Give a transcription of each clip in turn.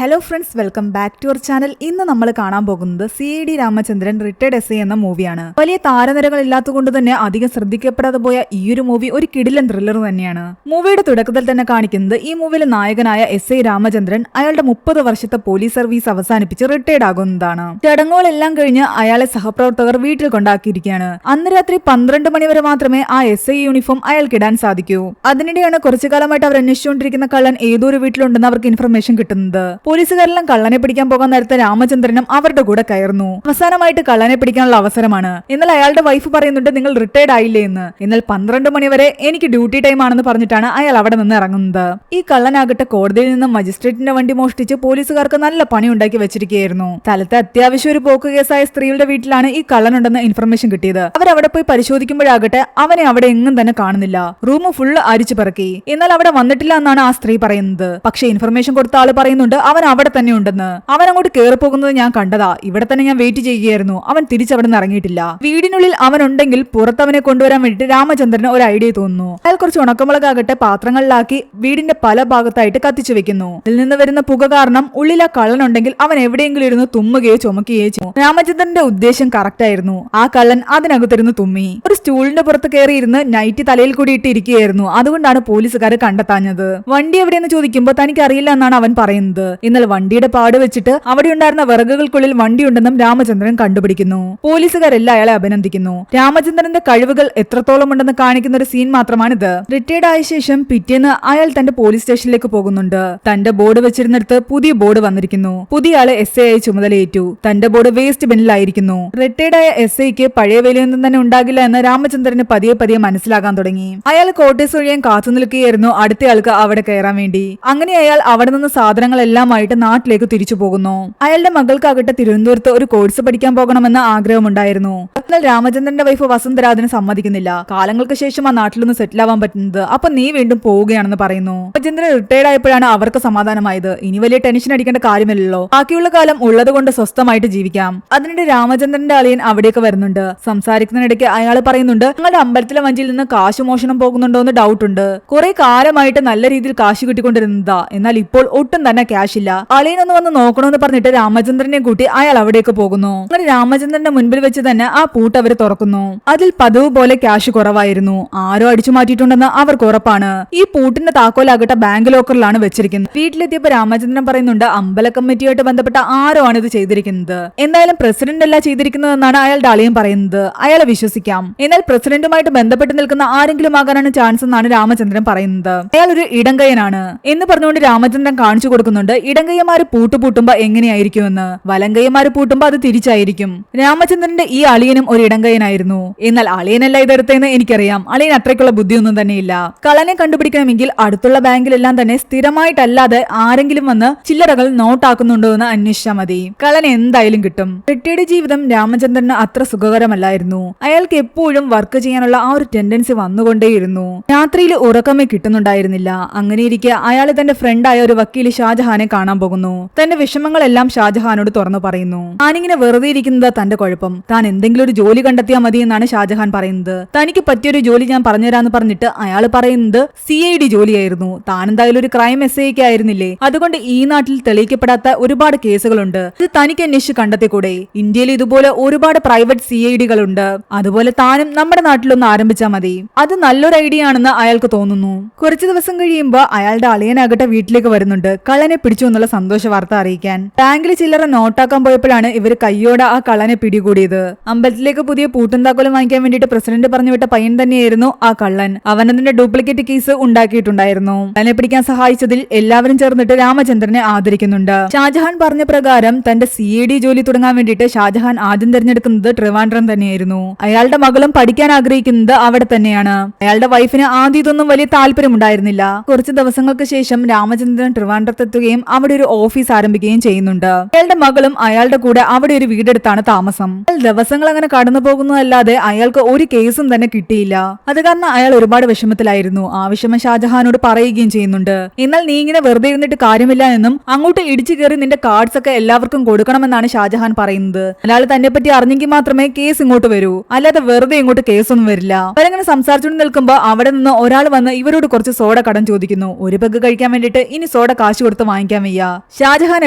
Hello friends, welcome back to our channel. ഇന്ന് നമ്മൾ കാണാൻ പോകുന്നത് CID രാമചന്ദ്രൻ റിട്ടയർഡ് എസ് എന്ന മൂവിയാണ്. വലിയ താരനിരകൾ ഇല്ലാത്തതുകൊണ്ട് തന്നെ അധികം ശ്രദ്ധിക്കപ്പെടാതെ പോയ ഈ ഒരു മൂവി ഒരു കിടിലൻ ത്രില്ലർ തന്നെയാണ്. മൂവിയുടെ തുടക്കത്തിൽ തന്നെ കാണിക്കുന്നത് ഈ മൂവിയിലെ നായകനായ SI രാമചന്ദ്രൻ അയാളുടെ 30 വർഷത്തെ പോലീസ് സർവീസ് അവസാനിപ്പിച്ച് റിട്ടയർഡ് ആകുന്നതാണ്. ചടങ്ങുകളെല്ലാം കഴിഞ്ഞ് അയാളെ സഹപ്രവർത്തകർ വീട്ടിൽ കൊണ്ടാക്കിയിരിക്കുകയാണ്. അന്ന് രാത്രി 12 മണി വരെ മാത്രമേ ആ SI യൂണിഫോം അയാൾക്കിടാൻ സാധിക്കൂ. അതിനിടെയാണ് കുറച്ചു കാലമായിട്ട് അവർ അന്വേഷിച്ചുകൊണ്ടിരിക്കുന്ന കള്ളൻ ഏതൊരു വീട്ടിലുണ്ടെന്ന് അവർക്ക് ഇൻഫർമേഷൻ കിട്ടുന്നത്. പോലീസുകാരെല്ലാം കള്ളനെ പിടിക്കാൻ പോകാൻ നേരത്തെ രാമചന്ദ്രനും അവരുടെ കൂടെ കയറുന്നു. അവസാനമായിട്ട് കള്ളനെ പിടിക്കാനുള്ള അവസരമാണ്. എന്നാൽ അയാളുടെ വൈഫ് പറയുന്നുണ്ട്, നിങ്ങൾ റിട്ടയർഡ് ആയില്ലേ എന്ന്. എന്നാൽ 12 മണി വരെ എനിക്ക് ഡ്യൂട്ടി ടൈം ആണെന്ന് പറഞ്ഞിട്ടാണ് അയാൾ അവിടെ നിന്ന് ഇറങ്ങുന്നത്. ഈ കള്ളനാകട്ടെ കോടതിയിൽ നിന്നും മജിസ്ട്രേറ്റിന്റെ വണ്ടി മോഷ്ടിച്ച് പോലീസുകാർക്ക് നല്ല പണി ഉണ്ടാക്കി വെച്ചിരിക്കുകയായിരുന്നു. സ്ഥലത്ത് അത്യാവശ്യം ഒരു പോക്ക് കേസായ സ്ത്രീയുടെ വീട്ടിലാണ് ഈ കള്ളനുണ്ടെന്ന് ഇൻഫർമേഷൻ കിട്ടിയത്. അവരവിടെ പോയി പരിശോധിക്കുമ്പോഴാകട്ടെ അവനെ അവിടെ എങ്ങും തന്നെ കാണുന്നില്ല. റൂം ഫുള്ള് അരിച്ചു പറക്കി. എന്നാൽ അവിടെ വന്നിട്ടില്ല എന്നാണ് ആ സ്ത്രീ പറയുന്നത്. പക്ഷെ ഇൻഫർമേഷൻ കൊടുത്ത ആള് പറയുന്നുണ്ട് അവൻ അവിടെ തന്നെ ഉണ്ടെന്ന്. അവൻ അങ്ങോട്ട് കയറി പോകുന്നത് ഞാൻ കണ്ടതാ. ഇവിടെ തന്നെ ഞാൻ വെയിറ്റ് ചെയ്യുകയായിരുന്നു. അവൻ തിരിച്ചവിടെ നിന്ന് ഇറങ്ങിയിട്ടില്ല. വീടിനുള്ളിൽ അവൻ ഉണ്ടെങ്കിൽ പുറത്ത് അവനെ കൊണ്ടുവരാൻ വേണ്ടിട്ട് രാമചന്ദ്രന് ഒരു ഐഡിയ തോന്നുന്നു. അയാൾ കുറച്ച് ഉണക്കമുളകാകട്ടെ പാത്രങ്ങളിലാക്കി വീടിന്റെ പല ഭാഗത്തായിട്ട് കത്തിച്ചു വെക്കുന്നു. ഇതിൽ നിന്ന് വരുന്ന പുക കാരണം ഉള്ളിൽ ആ കള്ളനുണ്ടെങ്കിൽ അവൻ എവിടെയെങ്കിലും ഇരുന്ന് തുമ്മുകയോ ചുമക്കുകയോ ചെയ്യും. രാമചന്ദ്രന്റെ ഉദ്ദേശം കറക്റ്റ് ആയിരുന്നു. ആ കള്ളൻ അതിനകത്തിരുന്ന് തുമ്മി. ഒരു സ്റ്റൂളിന്റെ പുറത്ത് കയറിയിരുന്ന് നൈറ്റ് തലയിൽ കൂടി ഇട്ടിരിക്കുകയായിരുന്നു. അതുകൊണ്ടാണ് പോലീസുകാർ കണ്ടെത്താഞ്ഞത്. വണ്ടി എവിടെയെന്ന് ചോദിക്കുമ്പോൾ തനിക്ക് അറിയില്ല എന്നാണ് അവൻ പറയുന്നത്. എന്നാൽ വണ്ടിയുടെ പാട് വെച്ചിട്ട് അവിടെ ഉണ്ടായിരുന്ന വിറകുകൾക്കുള്ളിൽ വണ്ടിയുണ്ടെന്നും രാമചന്ദ്രൻ കണ്ടുപിടിക്കുന്നു. പോലീസുകാരെല്ലാം അയാളെ അഭിനന്ദിക്കുന്നു. രാമചന്ദ്രന്റെ കഴിവുകൾ എത്രത്തോളം ഉണ്ടെന്ന് കാണിക്കുന്ന ഒരു സീൻ മാത്രമാണിത്. റിട്ടയർഡ് ആയ ശേഷം പിറ്റേന്ന് അയാൾ തന്റെ പോലീസ് സ്റ്റേഷനിലേക്ക് പോകുന്നുണ്ട്. തന്റെ ബോർഡ് വെച്ചിരുന്നിടത്ത് പുതിയ ബോർഡ് വന്നിരിക്കുന്നു. പുതിയ ആള് SI ആയി ചുമതലയേറ്റു. തന്റെ ബോർഡ് വേസ്റ്റ് ബിന്നിലായിരിക്കുന്നു. റിട്ടയർഡ് ആയ SIക്ക് പഴയ വിലയൊന്നും തന്നെ ഉണ്ടാകില്ല എന്ന് രാമചന്ദ്രന് പതിയെ പതിയെ മനസ്സിലാകാൻ തുടങ്ങി. അയാൾ കോട്ടേഴ്സ് ഒഴിയാൻ കാത്തു നിൽക്കുകയായിരുന്നു അടുത്തയാൾക്ക് അവിടെ കയറാൻ വേണ്ടി. അങ്ങനെ അയാൾ അവിടെ നിന്ന് സാധനങ്ങളെല്ലാമായിട്ട് നാട്ടിലേക്ക് തിരിച്ചു പോകുന്നു. അയാളുടെ മകൾക്കാകട്ടെ തിരുവനന്തപുരത്ത് ഒരു കോഴ്സ് പഠിക്കാൻ പോകണമെന്ന ആഗ്രഹമുണ്ടായിരുന്നു. എന്നാൽ രാമചന്ദ്രന്റെ വൈഫ് വസുന്ധര അതിന് സമ്മതിക്കുന്നില്ല. കാലങ്ങൾക്ക് ശേഷം ആ നാട്ടിലൊന്ന് സെറ്റിൽ ആവാൻ പറ്റുന്നത്. അപ്പൊ നീ വീണ്ടും പോവുകയാണെന്ന് പറയുന്നു. രാമചന്ദ്രൻ റിട്ടയർഡ് ആയപ്പോഴാണ് അവർക്ക് സമാധാനമായത്. ഇനി വലിയ ടെൻഷൻ അടിക്കേണ്ട കാര്യമില്ലല്ലോ. ബാക്കിയുള്ള കാലം ഉള്ളത് കൊണ്ട് സ്വസ്ഥമായിട്ട് ജീവിക്കാം. അതിനിടെ രാമചന്ദ്രന്റെ അളിയൻ അവിടേക്ക് വരുന്നുണ്ട്. സംസാരിക്കുന്നതിനിടയ്ക്ക് അയാൾ പറയുന്നുണ്ട്, ഞങ്ങളുടെ അമ്പലത്തിലെ വഞ്ചിയിൽ നിന്ന് കാശ് മോഷണം പോകുന്നുണ്ടോ എന്ന് ഡൗട്ട് ഉണ്ട്. കുറെ കാലമായിട്ട് നല്ല രീതിയിൽ കാശ് കിട്ടിക്കൊണ്ടിരുന്നതാ. എന്നാൽ ഇപ്പോൾ ഒട്ടും തന്നെ ക്യാഷ് ഇല്ല. അളിയനൊന്ന് വന്ന് നോക്കണമെന്ന് പറഞ്ഞിട്ട് രാമചന്ദ്രനെ കൂട്ടി അയാൾ അവിടേക്ക് പോകുന്നു. അങ്ങനെ രാമചന്ദ്രന്റെ മുൻപിൽ വെച്ച് തന്നെ ആ പൂട്ട് അവർ തുറക്കുന്നു. അതിൽ പതിവ് പോലെ ക്യാഷ് കുറവായിരുന്നു. ആരോ അടിച്ചു മാറ്റിയിട്ടുണ്ടെന്ന് അവർക്ക് ഉറപ്പാണ്. ഈ പൂട്ടിന്റെ താക്കോലാകട്ടെ ബാങ്ക് ലോക്കറിലാണ് വെച്ചിരിക്കുന്നത്. വീട്ടിലെത്തിയപ്പോ രാമചന്ദ്രൻ പറയുന്നുണ്ട്, അമ്പല കമ്മിറ്റിയായിട്ട് ബന്ധപ്പെട്ട ആരോ ആണ് ഇത് ചെയ്തിരിക്കുന്നത്. എന്തായാലും പ്രസിഡന്റ് അല്ല ചെയ്തിരിക്കുന്നതെന്നാണ് അയാളുടെ അളിയൻ പറയുന്നത്. അയാളെ വിശ്വസിക്കാം. എന്നാൽ പ്രസിഡന്റുമായിട്ട് ബന്ധപ്പെട്ട് നിൽക്കുന്ന ആരെങ്കിലും ആകാനാണ് ചാൻസ് എന്നാണ് രാമചന്ദ്രൻ പറയുന്നത്. അയാൾ ഒരു ഇടങ്കയ്യനാണ് എന്ന് പറഞ്ഞുകൊണ്ട് രാമചന്ദ്രൻ കാണിച്ചു കൊടുക്കുന്നുണ്ട് ഇടങ്കയ്യമാര് പൂട്ടുപൂട്ടുമ്പോ എങ്ങനെയായിരിക്കുമെന്ന്. വലങ്കയ്യമാര് പൂട്ടുമ്പോ അത് തിരിച്ചായിരിക്കും. രാമചന്ദ്രന്റെ ഈ അളിയനും ഒരു ഇടങ്കയ്യനായിരുന്നു. എന്നാൽ അളിയനല്ല ഇതെടുത്തതെന്ന് എനിക്കറിയാം. അളിയൻ അത്രയ്ക്കുള്ള ബുദ്ധിയൊന്നും തന്നെയില്ല. കള്ളനെ കണ്ടുപിടിക്കണമെങ്കിൽ അടുത്തുള്ള ബാങ്കിലെല്ലാം തന്നെ സ്ഥിരമായിട്ടല്ലാതെ ആരെങ്കിലും വന്ന് ചില്ലറകൾ നോട്ടാക്കുന്നുണ്ടോ എന്ന് അന്വേഷിച്ചാൽ മതി. കള്ളനെ എന്തായാലും കിട്ടും. റിട്ടയർഡ് ജീവിതം രാമചന്ദ്രന് അത്ര സുഖകരമല്ലായിരുന്നു. അയാൾക്ക് എപ്പോഴും വർക്ക് ചെയ്യാനുള്ള ആ ഒരു ടെൻഡൻസി വന്നുകൊണ്ടേയിരുന്നു. രാത്രിയിൽ ഉറക്കമേ കിട്ടുന്നുണ്ടായിരുന്നില്ല. അങ്ങനെയിരിക്കെ അയാൾ തന്റെ ഫ്രണ്ടായ ഒരു വക്കീൽ ഷാജഹാനെ കാണാൻ പോകുന്നു. തന്റെ വിഷമങ്ങളെല്ലാം ഷാജഹാനോട് തുറന്നു പറയുന്നു. താനിങ്ങനെ വെറുതെ ഇരിക്കുന്നത് തന്റെ കുഴപ്പം. താൻ എന്തെങ്കിലും ഒരു ജോലി കണ്ടെത്തിയാൽ മതി എന്നാണ് ഷാജഹാൻ പറയുന്നത്. തനിക്ക് പറ്റിയൊരു ജോലി ഞാൻ പറഞ്ഞുതരാന്ന് പറഞ്ഞിട്ട് അയാൾ പറയുന്നത് CID ജോലിയായിരുന്നു. താൻ എന്തായാലും ഒരു ക്രൈം SI ആയിരുന്നില്ലേ. അതുകൊണ്ട് ഈ നാട്ടിൽ തെളിയിക്കപ്പെടാത്ത ഒരുപാട് കേസുകളുണ്ട്. ഇത് തനിക്ക് അന്വേഷിച്ച് കണ്ടെത്തിക്കൂടെ. ഇന്ത്യയിൽ ഇതുപോലെ ഒരുപാട് പ്രൈവറ്റ് CIDകളുണ്ട്. അതുപോലെ താനും നമ്മുടെ നാട്ടിലൊന്ന് ആരംഭിച്ചാൽ മതി. അത് നല്ലൊരു ഐഡിയ ആണെന്ന് അയാൾക്ക് തോന്നുന്നു. കുറച്ചു ദിവസം കഴിയുമ്പോൾ അയാളുടെ അളിയനാകട്ടെ വീട്ടിലേക്ക് വരുന്നുണ്ട്. കള്ളനെ പിടിച്ചു എന്നുള്ള സന്തോഷ വാർത്ത അറിയിക്കാൻ. ബാങ്കിൽ ചില്ലറ നോട്ടാക്കാൻ പോയപ്പോഴാണ് ഇവർ കയ്യോടെ ആ കള്ളനെ പിടികൂടിയത്. അമ്പലത്തിലേക്ക് പുതിയ പൂട്ടും താക്കോലും വാങ്ങിക്കാൻ വേണ്ടിയിട്ട് പ്രസിഡന്റ് പറഞ്ഞു വിട്ട പയ്യൻ തന്നെയായിരുന്നു ആ കള്ളൻ. അവനതിന്റെ ഡ്യൂപ്ലിക്കേറ്റ് കേസ് ഉണ്ടാക്കിയിട്ടുണ്ടായിരുന്നു. കള്ളനെ പിടിക്കാൻ സഹായിച്ചതിൽ എല്ലാവരും ചേർന്നിട്ട് രാമചന്ദ്രനെ ആദരിക്കുന്നുണ്ട്. ഷാജഹാൻ പറഞ്ഞ പ്രകാരം തന്റെ CID ജോലി തുടങ്ങാൻ വേണ്ടിയിട്ട് ഷാജഹാൻ ആദ്യം തിരഞ്ഞെടുക്കുന്നത് ട്രിവാൻഡ്രം തന്നെയായിരുന്നു. അയാളുടെ മകളും പഠിക്കാൻ ആഗ്രഹിക്കുന്നത് അവിടെ തന്നെയാണ്. അയാളുടെ വൈഫിന് ആദ്യം ഇതൊന്നും വലിയ താല്പര്യമുണ്ടായിരുന്നില്ല. കുറച്ച് ദിവസങ്ങൾക്ക് ശേഷം രാമചന്ദ്രൻ ട്രിവാൻഡ്രത്തെത്തുകയും അവിടെ ഒരു ഓഫീസ് ആരംഭിക്കുകയും ചെയ്യുന്നുണ്ട്. അയാളുടെ മകളും അയാളുടെ കൂടെ അവിടെ ഒരു വീടെടുത്താണ് താമസം. ദിവസങ്ങൾ അങ്ങനെ കടന്നു പോകുന്നതല്ലാതെ അയാൾക്ക് ഒരു കേസും തന്നെ കിട്ടിയില്ല. അത് കാരണം അയാൾ ഒരുപാട് വിഷമത്തിലായിരുന്നു. ആ വിഷമം ഷാജഹാനോട് പറയുകയും ചെയ്യുന്നുണ്ട്. എന്നാൽ നീ ഇങ്ങനെ വെറുതെ ഇരുന്നിട്ട് കാര്യമില്ല എന്നും അങ്ങോട്ട് ഇടിച്ചു കയറി നിന്റെ കാർഡ്സ് ഒക്കെ എല്ലാവർക്കും കൊടുക്കണമെന്നാണ് ഷാജഹാൻ പറയുന്നത്. അയാൾ തന്നെ പറ്റി അറിഞ്ഞെങ്കിൽ മാത്രമേ കേസ് ഇങ്ങോട്ട് വരൂ. അല്ലാതെ വെറുതെ ഇങ്ങോട്ട് കേസൊന്നും വരില്ല. അവരങ്ങനെ സംസാരിച്ചുകൊണ്ട് നിൽക്കുമ്പോ അവിടെ നിന്ന് ഒരാൾ വന്ന് ഇവരോട് കുറച്ച് സോഡ കടം ചോദിക്കുന്നു. ഒരു പെഗ് കഴിക്കാൻ വേണ്ടിയിട്ട് ഇനി സോഡ കാശ് കൊടുത്ത് വാങ്ങിക്കാൻ വയ്യ. ഷാജഹാൻ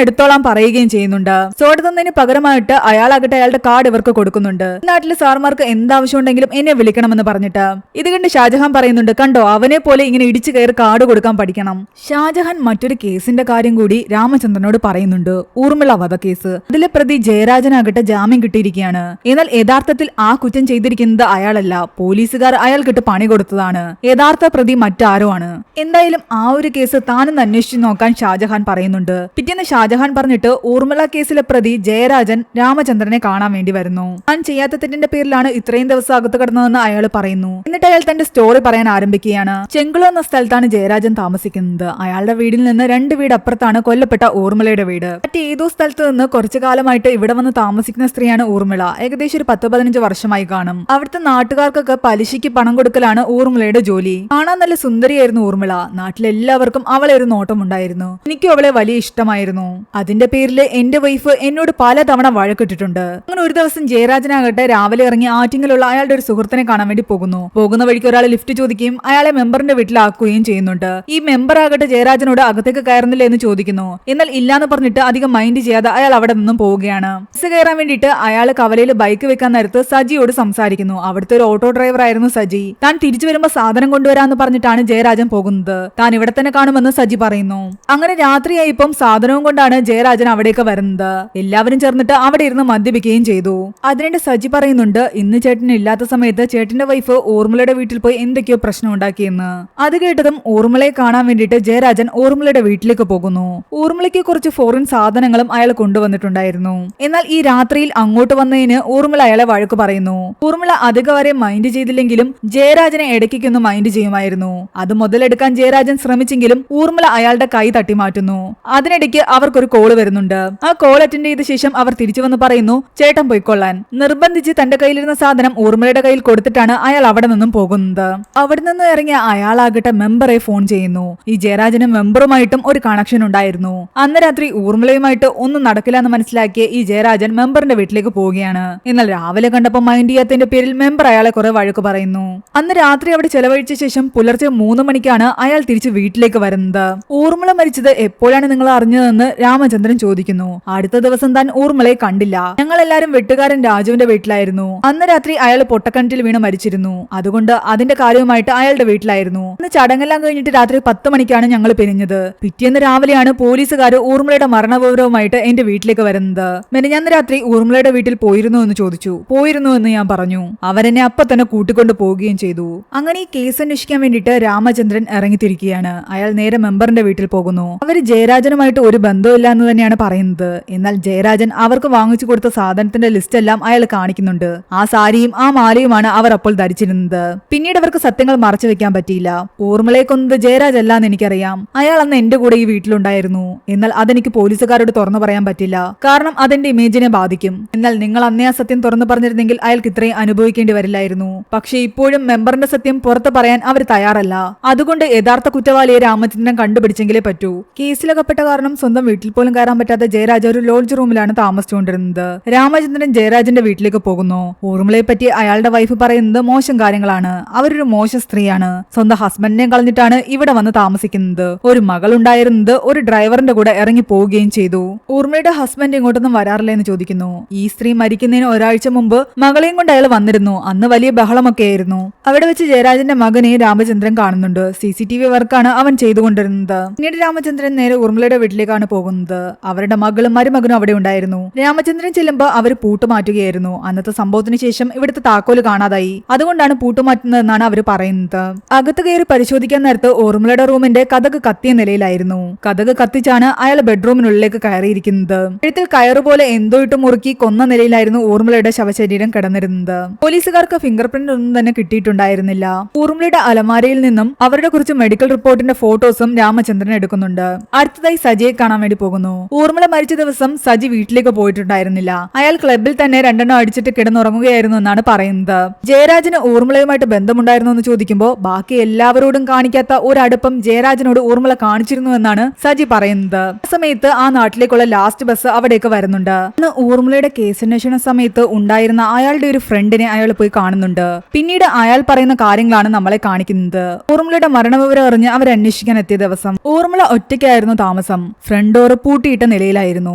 എടുത്തോളാൻ പറയുകയും ചെയ്യുന്നുണ്ട്. സോഡ തന്നതിന് പകരമായിട്ട് അയാളാകട്ടെ അയാളുടെ കാർഡ് ഇവർക്ക് കൊടുക്കുന്നുണ്ട്. നാട്ടിലെ സാർമാർക്ക് എന്താവശ്യം ഉണ്ടെങ്കിലും എന്നെ വിളിക്കണമെന്ന് പറഞ്ഞിട്ട്. ഇത് കണ്ട് ഷാജഹാൻ പറയുന്നുണ്ട്, കണ്ടോ അവനെ പോലെ ഇങ്ങനെ ഇടിച്ചു കയറി കാർഡ് കൊടുക്കാൻ പഠിക്കണം. ഷാജഹാൻ മറ്റൊരു കേസിന്റെ കാര്യം കൂടി രാമചന്ദ്രനോട് പറയുന്നുണ്ട്. ഊർമിള വധക്കേസ്. അതിലെ പ്രതി ജയരാജനാകട്ടെ ജാമ്യം കിട്ടിയിരിക്കുകയാണ്. എന്നാൽ യഥാർത്ഥത്തിൽ ആ കുറ്റം ചെയ്തിരിക്കുന്നത് അയാളല്ല, പോലീസുകാർ അയാൾക്കിട്ട് പണി കൊടുത്തതാണ്. യഥാർത്ഥ പ്രതി മറ്റാരോ ആണ്. എന്തായാലും ആ ഒരു കേസ് താനൊന്ന് അന്വേഷിച്ചു നോക്കാൻ ഷാജഹാൻ പറയുന്നുണ്ട്. പിറ്റേന്ന് ഷാജഹാൻ പറഞ്ഞിട്ട് ഊർമിള കേസിലെ പ്രതി ജയരാജൻ രാമചന്ദ്രനെ കാണാൻ വേണ്ടി വരുന്നു. താൻ ചെയ്യാത്ത തെറ്റിന്റെ പേരിലാണ് ഇത്രയും ദിവസം അകത്ത് കിടന്നതെന്ന് അയാൾ പറയുന്നു. എന്നിട്ട് അയാൾ തന്റെ സ്റ്റോറി പറയാൻ ആരംഭിക്കുകയാണ്. ചെങ്കുളം എന്ന സ്ഥലത്താണ് ജയരാജൻ താമസിക്കുന്നത്. അയാളുടെ വീടിൽ നിന്ന് 2 വീട് അപ്പുറത്താണ് കൊല്ലപ്പെട്ട ഊർമിളയുടെ വീട്. മറ്റേതോ സ്ഥലത്ത് നിന്ന് കുറച്ചു കാലമായിട്ട് ഇവിടെ വന്ന് താമസിക്കുന്ന സ്ത്രീയാണ് ഊർമിള. ഏകദേശം ഒരു 10-15 വർഷമായി കാണും. അവിടുത്തെ നാട്ടുകാർക്കൊക്കെ പലിശയ്ക്ക് പണം കൊടുക്കലാണ് ഊർമിളയുടെ ജോലി. കാണാൻ നല്ല സുന്ദരിയായിരുന്നു ഊർമിള. നാട്ടിലെല്ലാവർക്കും അവളെ ഒരു നോട്ടം ഉണ്ടായിരുന്നു. എനിക്കും അവളെ വലിയ ഇഷ്ടമായിരുന്നു. അതിന്റെ പേരിൽ എന്റെ വൈഫ് എന്നോട് പലതവണ വഴക്കിട്ടിട്ടുണ്ട്. അങ്ങനെ ഒരു ദിവസം ജയരാജനാകട്ടെ രാവിലെ ഇറങ്ങി ആറ്റിങ്ങിലുള്ള അയാളുടെ ഒരു സുഹൃത്തിനെ കാണാൻ വേണ്ടി പോകുന്ന വഴിക്ക് ഒരാൾ ലിഫ്റ്റ് ചോദിക്കുകയും അയാളെ മെമ്പറിന്റെ വീട്ടിലാക്കുകയും ചെയ്യുന്നുണ്ട്. ഈ മെമ്പർ ആകട്ടെ ജയരാജനോട് അകത്തേക്ക് കയറുന്നില്ല എന്ന് ചോദിക്കുന്നു. എന്നാൽ ഇല്ലാന്ന് പറഞ്ഞിട്ട് അധികം മൈൻഡ് ചെയ്യാതെ അയാൾ അവിടെ നിന്നും പോവുകയാണ്. ബസ് കയറാൻ വേണ്ടിയിട്ട് അയാൾ കവലയിൽ ബൈക്ക് വെക്കാൻ നേരത്ത് സജിയോട് സംസാരിക്കുന്നു. അവിടുത്തെ ഒരു ഓട്ടോ ഡ്രൈവർ ആയിരുന്നു സജി. താൻ തിരിച്ചു വരുമ്പോ സാധനം കൊണ്ടുവരാന്ന് പറഞ്ഞിട്ടാണ് ജയരാജൻ പോകുന്നത്. താൻ ഇവിടെ തന്നെ കാണുമെന്ന് സജി പറയുന്നു. അങ്ങനെ രാത്രിയായിപ്പം സാധനവും കൊണ്ടാണ് ജയരാജൻ അവിടേക്ക് വരുന്നത്. എല്ലാവരും ചേർന്നിട്ട് അവിടെ ഇരുന്ന് മദ്യപിക്കുകയും ചെയ്തു. അതിനിടെ സജി പറയുന്നുണ്ട്, ഇന്ന് ചേട്ടൻ ഇല്ലാത്ത സമയത്ത് ചേട്ടന്റെ വൈഫ് ഊർമിളയുടെ വീട്ടിൽ പോയി എന്തൊക്കെയോ പ്രശ്നം ഉണ്ടാക്കിയെന്ന്. അത് കേട്ടതും ഊർമിളയെ കാണാൻ വേണ്ടിയിട്ട് ജയരാജൻ ഊർമിളയുടെ വീട്ടിലേക്ക് പോകുന്നു. ഊർമിളയ്ക്ക് കുറച്ച് ഫോറിൻ സാധനങ്ങളും അയാൾ കൊണ്ടുവന്നിട്ടുണ്ടായിരുന്നു. എന്നാൽ ഈ രാത്രിയിൽ അങ്ങോട്ട് വന്നതിന് ഊർമിള അയാളെ വഴക്ക് പറയുന്നു. ഊർമിള അധികം വരെ മൈൻഡ് ചെയ്തില്ലെങ്കിലും ജയരാജനെ ഇടയ്ക്കൊന്ന് മൈൻഡ് ചെയ്യുമായിരുന്നു. അത് മുതലെടുക്കാൻ ജയരാജൻ ശ്രമിച്ചെങ്കിലും ഊർമിള അയാളുടെ കൈ തട്ടി മാറ്റുന്നു. അതിനിടയ്ക്ക് അവർക്കൊരു കോള് വരുന്നുണ്ട്. ആ കോൾ അറ്റൻഡ് ചെയ്ത ശേഷം അവർ തിരിച്ചു വന്ന് പറയുന്നു, ചേട്ടൻ പോയിക്കൊള്ളാൻ. നിർബന്ധിച്ച് തന്റെ കയ്യിലിരുന്ന സാധനം ഊർമിളയുടെ കയ്യിൽ കൊടുത്തിട്ടാണ് അയാൾ അവിടെ നിന്നും പോകുന്നത്. അവിടെ നിന്ന് ഇറങ്ങിയ അയാളാകട്ടെ മെമ്പറെ ഫോൺ ചെയ്യുന്നു. ഈ ജയരാജനും മെമ്പറുമായിട്ടും ഒരു കണക്ഷൻ ഉണ്ടായിരുന്നു. അന്ന് രാത്രി ഊർമിളയുമായിട്ട് ഒന്നും നടക്കില്ല എന്ന് മനസ്സിലാക്കിയ ഈ ജയരാജൻ മെമ്പറിന്റെ വീട്ടിലേക്ക് പോവുകയാണ്. എന്നാൽ രാവിലെ കണ്ടപ്പോൾ മൈൻഡ് ചെയ്യാത്തതിന്റെ പേരിൽ മെമ്പർ അയാളെ കുറെ വഴക്ക് പറയുന്നു. അന്ന് രാത്രി അവിടെ ചെലവഴിച്ച ശേഷം പുലർച്ചെ 3 മണിക്കാണ് അയാൾ തിരിച്ച് വീട്ടിലേക്ക് വരുന്നത്. ഊർമിള മരിച്ചത് എപ്പോഴാണ് നിങ്ങൾ അറിഞ്ഞതെന്ന് രാമചന്ദ്രൻ ചോദിക്കുന്നു. അടുത്ത ദിവസം താൻ ഊർമിളയെ കണ്ടില്ല. ഞങ്ങളെല്ലാരും വെട്ടുകാരൻ രാജുവിന്റെ വീട്ടിലായിരുന്നു. അന്ന് രാത്രി അയാൾ പൊട്ടക്കിണറ്റിൽ വീണ് മരിച്ചിരുന്നു. അതുകൊണ്ട് അതിന്റെ കാര്യവുമായിട്ട് അയാളുടെ വീട്ടിലായിരുന്നു. അന്ന് ചടങ്ങെല്ലാം കഴിഞ്ഞിട്ട് രാത്രി 10 മണിക്കാണ് ഞങ്ങൾ പിരിഞ്ഞത്. പിറ്റേന്ന് രാവിലെയാണ് പോലീസുകാർ ഊർമിളയുടെ മരണവിവരവുമായിട്ട് എന്റെ വീട്ടിലേക്ക് വരുന്നത്. മെനഞ്ഞാന്ന് രാത്രി ഊർമിളയുടെ വീട്ടിൽ പോയിരുന്നു എന്ന് ചോദിച്ചു. പോയിരുന്നു എന്ന് ഞാൻ പറഞ്ഞു. അവരെന്നെ അപ്പൊ തന്നെ കൂട്ടിക്കൊണ്ട് പോവുകയും ചെയ്തു. അങ്ങനെ ഈ കേസ് അന്വേഷിക്കാൻ വേണ്ടിയിട്ട് രാമചന്ദ്രൻ ഇറങ്ങിത്തിരിക്കുകയാണ്. അയാൾ നേരെ മെമ്പറിന്റെ വീട്ടിൽ പോകുന്നു. അവര് ജയരാജനുമായിട്ട് ഒരു ബന്ധമില്ല എന്ന് തന്നെയാണ് പറയുന്നത്. എന്നാൽ ജയരാജൻ അവർക്ക് വാങ്ങിച്ചു കൊടുത്ത സാധനത്തിന്റെ ലിസ്റ്റ് എല്ലാം അയാൾ കാണിക്കുന്നുണ്ട്. ആ സാരിയും ആ മാലയുമാണ് അവർ അപ്പോൾ ധരിച്ചിരുന്നത്. പിന്നീട് അവർക്ക് സത്യങ്ങൾ മറച്ചു വെക്കാൻ പറ്റിയില്ല. ഊർമിളയെ കൊന്നത് ജയരാജ് അല്ലാന്ന് എനിക്കറിയാം. അയാൾ അന്ന് എന്റെ കൂടെ ഈ വീട്ടിലുണ്ടായിരുന്നു. എന്നാൽ അതെനിക്ക് പോലീസുകാരോട് തുറന്നു പറയാൻ പറ്റില്ല. കാരണം അതെന്റെ ഇമേജിനെ ബാധിക്കും. എന്നാൽ നിങ്ങൾ അന്നേ ആ സത്യം തുറന്നു പറഞ്ഞിരുന്നെങ്കിൽ അയാൾക്ക് ഇത്രയും അനുഭവിക്കേണ്ടി വരില്ലായിരുന്നു. പക്ഷെ ഇപ്പോഴും മെമ്പറിന്റെ സത്യം പുറത്ത് പറയാൻ അവർ തയ്യാറല്ല. അതുകൊണ്ട് യഥാർത്ഥ കുറ്റവാളിയെ രാമചന്ദ്രൻ കണ്ടുപിടിച്ചെങ്കിലേ പറ്റൂ. കേസിലകപ്പെട്ട കാരണം സ്വന്തം വീട്ടിൽ പോലും കയറാൻ പറ്റാത്ത ജയരാജ് ഒരു ലോഡ്ജ് റൂമിലാണ് താമസിച്ചുകൊണ്ടിരുന്നത്. രാമചന്ദ്രൻ ജയരാജന്റെ വീട്ടിലേക്ക് പോകുന്നു. ഊർമിളയെ പറ്റി അയാളുടെ വൈഫ് പറയുന്നത് മോശം കാര്യങ്ങളാണ്. അവരൊരു മോശം സ്ത്രീയാണ്. സ്വന്തം ഹസ്ബൻഡിനെ കളഞ്ഞിട്ടാണ് ഇവിടെ വന്ന് താമസിക്കുന്നത്. ഒരു മകൾ ഉണ്ടായിരുന്നത് ഒരു ഡ്രൈവറിന്റെ കൂടെ ഇറങ്ങി പോവുകയും ചെയ്തു. ഊർമിളയുടെ ഹസ്ബൻഡ് ഇങ്ങോട്ടൊന്നും വരാറില്ല എന്ന് ചോദിക്കുന്നു. ഈ സ്ത്രീ മരിക്കുന്നതിന് ഒരാഴ്ച മുമ്പ് മകളെയും കൊണ്ട് അയാൾ വന്നിരുന്നു. അന്ന് വലിയ ബഹളമൊക്കെ ആയിരുന്നു. അവിടെ വെച്ച് ജയരാജന്റെ മകനെ രാമചന്ദ്രൻ കാണുന്നുണ്ട്. CCTV വർക്കാണ് അവൻ ചെയ്തുകൊണ്ടിരുന്നത്. പിന്നീട് രാമചന്ദ്രൻ നേരെ ഊർമിളയുടെ വീട്ടിലേക്കാണ് പോകുന്നത്. അവരുടെ മകളും മരുമകനും അവിടെ ഉണ്ടായിരുന്നു. രാമചന്ദ്രൻ ചെല്ലുമ്പോൾ അവർ പൂട്ടുമാറ്റുകയായിരുന്നു. അന്നത്തെ സംഭവത്തിന് ശേഷം ഇവിടുത്തെ താക്കോല് കാണാതായി. അതുകൊണ്ടാണ് പൂട്ടുമാറ്റുന്നതെന്നാണ് അവർ പറയുന്നത്. അകത്ത് കയറി പരിശോധിക്കാൻ നേരത്ത് ഊർമിളയുടെ റൂമിന്റെ കതക് കത്തിയ നിലയിലായിരുന്നു. കതക് കത്തിച്ചാണ് അയാൾ ബെഡ്റൂമിനുള്ളിലേക്ക് കയറിയിരിക്കുന്നത്. എഴുത്തിൽ കയറുപോലെ എന്തോ ഇട്ട് മുറുക്കി കൊന്ന നിലയിലായിരുന്നു ഊർമിളയുടെ ശവശരീരം കിടന്നിരുന്നത്. പോലീസുകാർക്ക് ഫിംഗർ പ്രിന്റ് ഒന്നും തന്നെ കിട്ടിയിട്ടുണ്ടായിരുന്നില്ല. ഊർമിളയുടെ അലമാരയിൽ നിന്നും അവരുടെ കുറിച്ച് മെഡിക്കൽ റിപ്പോർട്ടിന്റെ ഫോട്ടോസും രാമചന്ദ്രൻ എടുക്കുന്നുണ്ട്. അടുത്തതായി സജിയെ കാണാൻ വേണ്ടി പോകുന്നു. ഊർമിള മരിച്ച ദിവസം സജി വീട്ടിലേക്ക് പോയിട്ടുണ്ടായിരുന്നില്ല. അയാൾ ക്ലബിൽ തന്നെ 2 അടിച്ചിട്ട് കിടന്നുറങ്ങുകയായിരുന്നു എന്നാണ് പറയുന്നത്. ജയരാജന് ഊർമിളയുമായിട്ട് ബന്ധമുണ്ടായിരുന്നു എന്ന് ചോദിക്കുമ്പോൾ ബാക്കി എല്ലാവരോടും കാണിക്കാത്ത ഒരടുപ്പം ജയരാജനോട് ഊർമിള കാണിച്ചിരുന്നു എന്നാണ് സജി പറയുന്നത്. ആ സമയത്ത് ആ നാട്ടിലേക്കുള്ള ലാസ്റ്റ് ബസ് അവിടേക്ക് വരുന്നുണ്ട്. അന്ന് ഊർമിളയുടെ കേസന്വേഷണ സമയത്ത് ഉണ്ടായിരുന്ന അയാളുടെ ഒരു ഫ്രണ്ടിനെ അയാൾ പോയി കാണുന്നുണ്ട്. പിന്നീട് അയാൾ പറയുന്ന കാര്യങ്ങളാണ് നമ്മളെ കാണിക്കുന്നത്. ഊർമിളയുടെ മരണവിവരം അറിഞ്ഞ് അവർ അന്വേഷിക്കാൻ എത്തിയ ദിവസം ഊർമിള ഒറ്റയ്ക്കായിരുന്നു താമസം. ഫ്രണ്ട് ഡോർ പൂട്ടിയിട്ട നിലയിലായിരുന്നു.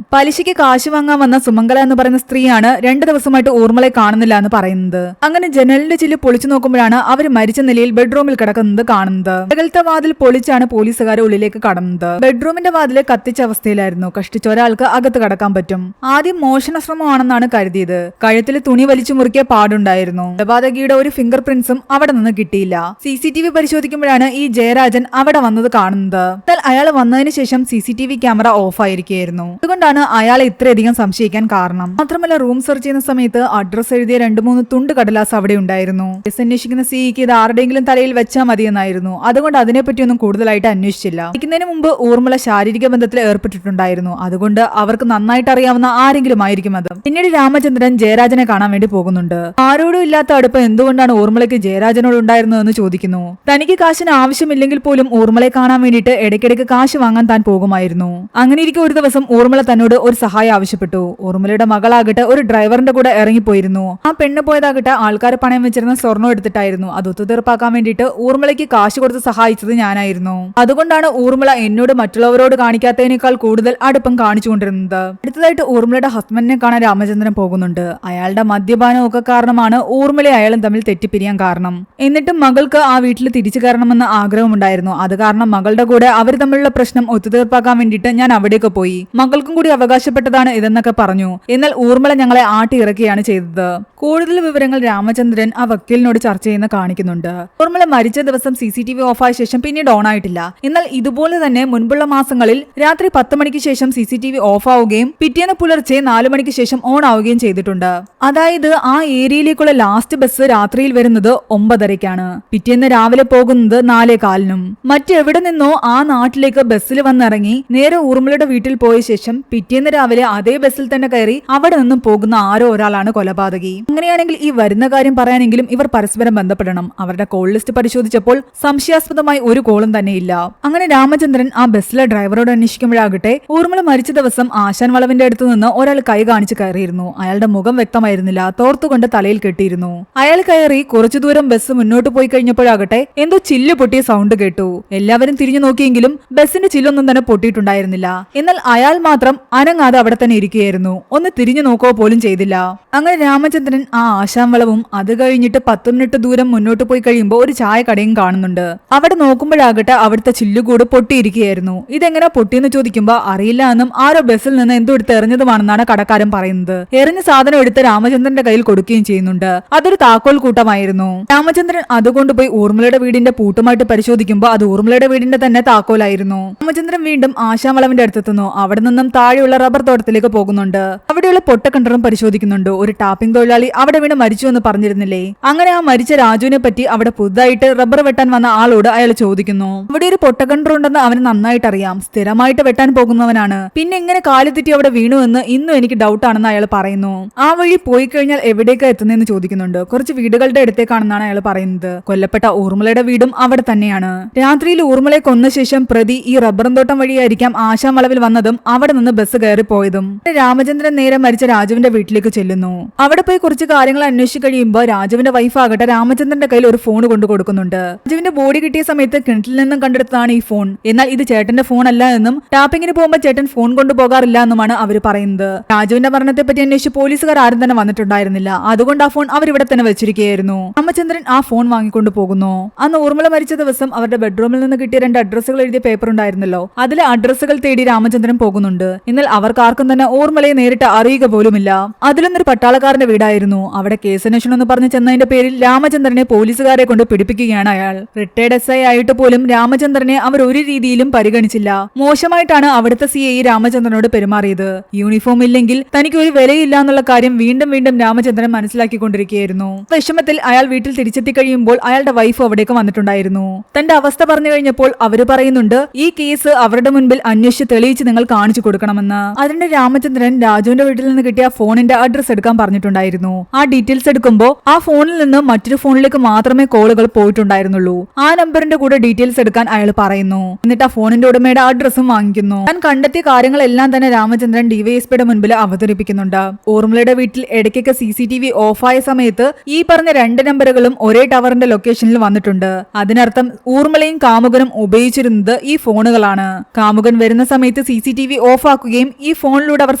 പലിശയ്ക്ക് കാശ് വാങ്ങാൻ വന്ന സുമംഗല എന്ന് പറയുന്ന സ്ത്രീയാണ് 2 ദിവസമായിട്ട് ഊർമിളയെ കാണുന്നില്ല എന്ന് പറയുന്നത്. അങ്ങനെ ജനലിന്റെ ചില്ല് പൊളിച്ചു നോക്കുമ്പോഴാണ് അവർ മരിച്ച നിലയിൽ ബെഡ്റൂമിൽ കിടക്കുന്നത് കാണുന്നത്. അകലത്തെ വാതിൽ പൊളിച്ചാണ് പോലീസുകാർ ഉള്ളിലേക്ക് കടന്നത്. ബെഡ്റൂമിന്റെ വാതില് കത്തിച്ച അവസ്ഥയിലായിരുന്നു. കഷ്ടിച്ച ഒരാൾക്ക് അകത്ത് കടക്കാൻ പറ്റും. ആദ്യം മോഷണ ശ്രമമാണെന്നാണ് കരുതിയത്. കഴുത്തിൽ തുണി വലിച്ചു മുറുക്കിയ പാടുണ്ടായിരുന്നു. കൊലപാതകിയുടെ ഒരു ഫിംഗർ പ്രിന്റ്സും അവിടെ നിന്ന് കിട്ടിയില്ല. CCTV പരിശോധിക്കുമ്പോഴാണ് ഈ ജയരാജൻ അവിടെ വന്നത് കാണുന്നത്. എന്നാൽ അയാൾ വന്നതിന് ശേഷം CCTV ക്യാമറ ഓഫ് ആയിരിക്കുകയായിരുന്നു. അതുകൊണ്ടാണ് അയാളെ ഇത്രയധികം സംശയിക്കാൻ കാരണം. മാത്രമല്ല റൂം സെർച്ച് ചെയ്യുന്ന സമയത്ത് അഡ്രസ് എഴുതിയ 2-3 തുണ്ട് കടലാസ് അവിടെ ഉണ്ടായിരുന്നു. കേസ് അന്വേഷിക്കുന്ന സിഇക്ക് ഇത് ആരുടെയെങ്കിലും തലയിൽ വെച്ചാൽ മതിയെന്നായിരുന്നു. അതുകൊണ്ട് അതിനെപ്പറ്റിയൊന്നും കൂടുതലായിട്ട് അന്വേഷിച്ചില്ല. ഇരിക്കുന്നതിന് മുമ്പ് ഊർമിള ശാരീരിക ബന്ധത്തിൽ ഏർപ്പെട്ടിട്ടുണ്ടായിരുന്നു. അതുകൊണ്ട് അവർക്ക് നന്നായിട്ട് അറിയാവുന്ന ആരെങ്കിലും ആയിരിക്കും അത്. പിന്നീട് രാമചന്ദ്രൻ ജയരാജനെ കാണാൻ വേണ്ടി പോകുന്നുണ്ട്. ആരോടും ഇല്ലാത്ത അടുപ്പം എന്തുകൊണ്ടാണ് ഊർമിളയ്ക്ക് ജയരാജനോട് ഉണ്ടായിരുന്നതെന്ന് ചോദിക്കുന്നു. തനിക്ക് കാശിന് ആവശ്യമില്ലെങ്കിൽ പോലും ഊർമിളയെ കാണാൻ വേണ്ടിയിട്ട് ഇടയ്ക്കിടയ്ക്ക് കാശ് വാങ്ങാൻ താൻ പോകുമായിരുന്നു. അങ്ങനെ ഇരിക്കെ ഒരു ദിവസം ഊർമിള തന്നോട് ഒരു സഹായം ആവശ്യപ്പെട്ടു. ഊർമിളയുടെ മകളാകട്ടെ ഒരു ഡ്രൈവറിന്റെ കൂടെ ഇറങ്ങിപ്പോയിരുന്നു. ആ പെണ്ണ് പോയതാകട്ടെ ആൾക്കാരെ പണയം വെച്ചിരുന്ന സ്വർണ്ണം എടുത്തിട്ടായിരുന്നു. അത് ഒത്തുതീർപ്പാക്കാൻ വേണ്ടിയിട്ട് ഊർമിളയ്ക്ക് കാശ് കൊടുത്ത് സഹായിച്ചത് ഞാനായിരുന്നു. അതുകൊണ്ടാണ് ഊർമിള എന്നോട് മറ്റുള്ളവരോട് കാണിക്കാത്തതിനേക്കാൾ കൂടുതൽ അടുപ്പം കാണിച്ചുകൊണ്ടിരുന്നത്. അടുത്തതായിട്ട് ഊർമിളയുടെ ഹസ്ബൻഡിനെ കാണാൻ രാമചന്ദ്രൻ പോകുന്നുണ്ട്. അയാളുടെ മദ്യപാനം ഒക്കെ കാരണമാണ് ഊർമിള അയാളും തമ്മിൽ തെറ്റിപ്പിരിയാൻ കാരണം. എന്നിട്ടും മകൾക്ക് ആ വീട്ടിൽ തിരിച്ചു കയറണമെന്ന് ആഗ്രഹമുണ്ടായിരുന്നു. അത് കാരണം മകളുടെ കൂടെ അവർ തമ്മിലുള്ള പ്രശ്നം ഒത്തുതീർപ്പാക്കാൻ വേണ്ടിയിട്ട് ഞാൻ അവിടേക്ക് പോയി. മകൾക്കും കൂടി അവകാശപ്പെട്ടതാണ് ഇതെന്നൊക്കെ പറഞ്ഞു. എന്നാൽ ഊർമിള ഞങ്ങളെ ആട്ടി ഇറക്കുകയാണ് ചെയ്തത്. കൂടുതൽ വിവരങ്ങൾ രാമചന്ദ്രൻ ആ വക്കീലിനോട് ചർച്ച ചെയ്യുന്ന കാണിക്കുന്നുണ്ട്. ഊർമിള മരിച്ച ദിവസം CCTV ഓഫായ ശേഷം പിന്നീട് ഓൺ ആയിട്ടില്ല. എന്നാൽ ഇതുപോലെ തന്നെ മുൻപുള്ള മാസങ്ങളിൽ രാത്രി 10 മണിക്ക് ശേഷം CCTV ഓഫ് ആവുകയും പിറ്റേന്ന് പുലർച്ചെ 4 മണിക്ക് ശേഷം ഓൺ ആവുകയും ചെയ്തിട്ടുണ്ട്. അതായത് ആ ഏരിയയിലേക്കുള്ള ലാസ്റ്റ് ബസ് രാത്രിയിൽ വരുന്നത് 9:30-ക്കാണ്. പിറ്റേന്ന് രാവിലെ പോകുന്നത് 4:15-നും. മറ്റെവിടെ നിന്നോ ആ നാട്ടിലേക്ക് ബസ്സിൽ വന്നിറങ്ങി നേരെ ഊർമിളയുടെ വീട്ടിൽ പോയ ശേഷം പിറ്റേന്ന് രാവിലെ അതേ ബസ്സിൽ തന്നെ കയറി അവിടെ നിന്നും പോകുന്ന ആരോ ഒരാളാണ് കൊലപാതകി. അങ്ങനെയാണെങ്കിൽ ഈ വരുന്ന കാര്യം പറയാനെങ്കിലും ഇവർ പരസ്പരം ബന്ധപ്പെടണം. അവരുടെ കോൾ ലിസ്റ്റ് പരിശോധിച്ചപ്പോൾ സംശയാസ്പദമായി ഒരു കോളും തന്നെയില്ല. അങ്ങനെ രാമചന്ദ്രൻ ആ ബസ്സിലെ ഡ്രൈവറോട് അന്വേഷിക്കുമ്പോഴാകട്ടെ ഊർമിള മരിച്ച ദിവസം ആശാൻ വളവിന്റെ അടുത്ത് നിന്ന് ഒരാൾ കൈ കാണിച്ച് കയറിയിരുന്നു. അയാളുടെ മുഖം വ്യക്തമായിരുന്നില്ല. തോർത്തുകൊണ്ട് തലയിൽ കെട്ടിയിരുന്നു. അയാൾ കയറി കുറച്ചു ദൂരം ബസ് മുന്നോട്ട് പോയി കഴിഞ്ഞപ്പോഴാകട്ടെ എന്തോ ചില്ല് പൊട്ടിയ സൗണ്ട് കേട്ടു. എല്ലാവരും തിരിഞ്ഞു നോക്കിയെങ്കിലും ബസ്സിന്റെ ചില്ലൊന്നും തന്നെ പൊട്ടിയിട്ടുണ്ടായിരുന്നില്ല. എന്നാൽ അയാൾ മാത്രം അനങ്ങാതെ അവിടെ തന്നെ ഇരിക്കുകയായിരുന്നു. ഒന്ന് തിരിഞ്ഞു നോക്കുക പോലും ചെയ്തില്ല. അങ്ങനെ രാമചന്ദ്രൻ ആ ആശാൻ വളവും അത് കഴിഞ്ഞിട്ട് 10 മിനിറ്റ് ദൂരം മുന്നോട്ട് പോയി കഴിയുമ്പോൾ ഒരു ചായ കടയും കാണുന്നുണ്ട്. അവിടെ നോക്കുമ്പോഴാകട്ടെ അവിടുത്തെ ചില്ലുകൂട് പൊട്ടിയിരിക്കുകയായിരുന്നു. ഇതെങ്ങനെ പൊട്ടിയെന്ന് ചോദിക്കുമ്പോൾ അറിയില്ല എന്നും ആരോ ബസ്സിൽ നിന്ന് എന്തോ എടുത്ത് എറിഞ്ഞതുമാണെന്നാണ് കടക്കാരൻ പറയുന്നത്. എറിഞ്ഞ സാധനം എടുത്ത് രാമചന്ദ്രന്റെ കയ്യിൽ കൊടുക്കുകയും ചെയ്യുന്നുണ്ട്. അതൊരു താക്കോൽ കൂട്ടമായിരുന്നു. രാമചന്ദ്രൻ അതുകൊണ്ടുപോയി ഊർമിളയുടെ വീടിന്റെ പൂട്ടുമായിട്ട് പരിശോധിക്കുമ്പോൾ അത് ഊർമിളയുടെ വീടിന്റെ തന്നെ താക്കോലായിരുന്നു. രാമചന്ദ്രൻ വീണ്ടും ആശാവളവിന്റെ അടുത്തെത്തുന്നു. അവിടെ നിന്നും താഴെയുള്ള റബ്ബർ തോട്ടത്തിലേക്ക് പോകുന്നുണ്ട്. അവിടെയുള്ള പൊട്ടക്കണ്ടറും പരിശോധിക്കുന്നുണ്ട്. ഒരു ടാപ്പിംഗ് തൊഴിലാളി അവിടെ വീണ് മരിച്ചു എന്ന് പറഞ്ഞിരുന്നില്ലേ? അങ്ങനെ ആ മരിച്ച രാജുവിനെ പറ്റി അവിടെ പുതുതായിട്ട് റബ്ബർ വെട്ടാൻ വന്ന ആളോട് അയാൾ ചോദിക്കുന്നു. അവിടെ ഒരു പൊട്ടക്കണ്ടർ ഉണ്ടെന്ന് അവന് നന്നായിട്ട് അറിയാം. സ്ഥിരമായിട്ട് വെട്ടാൻ പോകുന്നവനാണ്. പിന്നെ എങ്ങനെ കാലുതെറ്റി അവിടെ വീണു എന്ന് ഇന്നും എനിക്ക് ഡൗട്ട് ആണെന്ന് അയാൾ പറയുന്നു. ആ വഴി പോയി കഴിഞ്ഞാൽ എവിടേക്കാ എത്തുന്നതെന്ന് ചോദിക്കുന്നുണ്ട്. കുറച്ച് വീടുകളുടെ അടുത്തേക്കാണെന്നാണ് അയാൾ പറയുന്നത്. കൊല്ലപ്പെട്ട ഊർമിളയുടെ വീടും അവിടെ തന്നെയാണ്. രാത്രിയിൽ ഊർമിളയെ കൊന്ന ശേഷം പ്രതി ഈ റബ്ബറും തോട്ടം വഴിയായിരിക്കാം ആശാൻ വളവിൽ വന്നതും അവിടെ നിന്ന് ബസ് കയറി പോയതും. രാമചന്ദ്രൻ നേരെ മരിച്ച രാജുവിന്റെ വീട്ടിലേക്ക് ചെല്ലുന്നു. അവിടെ പോയി കുറച്ച് കാര്യങ്ങൾ അന്വേഷിച്ച് കഴിയുമ്പോൾ രാജുവിന്റെ വൈഫ് ആകട്ടെ രാമചന്ദ്രന്റെ കയ്യിൽ ഒരു ഫോൺ കൊണ്ടു കൊടുക്കുന്നുണ്ട്. രാജുവിന്റെ ബോഡി കിട്ടിയ സമയത്ത് കിണറ്റിൽ നിന്നും കണ്ടെടുത്തതാണ് ഈ ഫോൺ. എന്നാൽ ഇത് ചേട്ടന്റെ ഫോൺ അല്ല എന്നും ടാപ്പിങ്ങിന് പോകുമ്പോൾ ചേട്ടൻ ഫോൺ കൊണ്ടുപോകാറില്ല എന്നുമാണ് അവർ പറയുന്നത്. രാജുവിന്റെ മരണത്തെ പറ്റി അന്വേഷിച്ച് പോലീസുകാർ ആരും തന്നെ വന്നിട്ടുണ്ടായിരുന്നില്ല. അതുകൊണ്ട് ആ ഫോൺ അവർ ഇവിടെ തന്നെ വെച്ചിരിക്കുകയായിരുന്നു. രാമചന്ദ്രൻ ആ ഫോൺ വാങ്ങിക്കൊണ്ട് പോകുന്നു. അന്ന് ഊർമിള മരിച്ച ദിവസം അവരുടെ ബെഡ്റൂമിൽ നിന്ന് കിട്ടിയ 2 അഡ്രസ്സുകൾ എഴുതിയ പേപ്പർ ഉണ്ടായിരുന്നല്ലോ. അതിലെ അഡ്രസ്സുകൾ തേടി രാമചന്ദ്രൻ പോകുന്നുണ്ട്. എന്നാൽ അവർക്കാർക്കും തന്നെ ഊർമിളയെ നേരിട്ട് അറിയുക പോലുമില്ല. അതിലൊന്നൊരു പട്ടാളക്കാരന്റെ വീടായിരുന്നു. അവിടെ കേസന്വേഷണം എന്ന് പറഞ്ഞ് ചെന്നതിന്റെ പേരിൽ രാമചന്ദ്രനെ പോലീസുകാരെ കൊണ്ട് പിടിപ്പിക്കുകയാണ് അയാൾ. റിട്ടയർഡ് SI ആയിട്ട് പോലും രാമചന്ദ്രനെ അവർ ഒരു രീതിയിലും പരിഗണിച്ചില്ല. മോശമായിട്ടാണ് അവിടുത്തെ CI രാമചന്ദ്രനോട് പെരുമാറിയത്. യൂണിഫോം ഇല്ലെങ്കിൽ തനിക്ക് ഒരു വിലയില്ല എന്നുള്ള കാര്യം വീണ്ടും വീണ്ടും രാമചന്ദ്രൻ മനസ്സിലാക്കിക്കൊണ്ടിരിക്കുകയായിരുന്നു. വിഷമത്തിൽ അയാൾ വീട്ടിൽ തിരിച്ചെത്തി കഴിയുമ്പോൾ അയാളുടെ വൈഫ് അവിടേക്ക് വന്നിട്ടുണ്ടായിരുന്നു. തന്റെ അവസ്ഥ പറഞ്ഞു കഴിഞ്ഞപ്പോൾ അവര് പറയുന്നുണ്ട് ഈ കേസ് അവരുടെ മുൻപിൽ അന്വേഷിച്ച് തെളിയിച്ച് നിങ്ങൾ കാണിച്ചു കൊടുക്കണമെന്ന്. അതിന്റെ രാമചന്ദ്രൻ രാജുവിന്റെ വീട്ടിൽ നിന്ന് കിട്ടിയ ഫോണിന്റെ അഡ്രസ് എടുക്കാൻ പറഞ്ഞിട്ടുണ്ടായിരുന്നു. ആ ഡീറ്റെയിൽസ് എടുക്കുമ്പോൾ ആ ഫോണിൽ നിന്ന് മറ്റൊരു ഫോണിലേക്ക് മാത്രമേ കോളുകൾ പോയിട്ടുണ്ടായിരുന്നുള്ളൂ. ആ നമ്പറിന്റെ കൂടെ ഡീറ്റെയിൽസ് എടുക്കാൻ അയാൾ പറയുന്നു. എന്നിട്ട് ആ ഫോണിന്റെ ഉടമയുടെ അഡ്രസ്സും വാങ്ങിക്കുന്നു. താൻ കണ്ടെത്തിയ കാര്യങ്ങളെല്ലാം തന്നെ രാമചന്ദ്രൻ DYSPയുടെ മുൻപിൽ അവതരിപ്പിക്കുന്നുണ്ട്. ഊർമിളയുടെ വീട്ടിൽ ഇടയ്ക്കൊക്കെ CCTV ഓഫായ സമയത്ത് ഈ പറഞ്ഞ 2 നമ്പറുകളും ഒരേ ടവറിന്റെ ലൊക്കേഷനിൽ വന്നിട്ടുണ്ട്. അതിനർത്ഥം ഊർമിളയും കാമുകനും ഉപയോഗിച്ചിരുന്നത് ഈ ഫോണുകളാണ്. കാമുകൻ വരുന്ന സമയത്ത് CCTV ഓഫ് ആക്കുകയും ഈ ഫോണിലൂടെ അവർ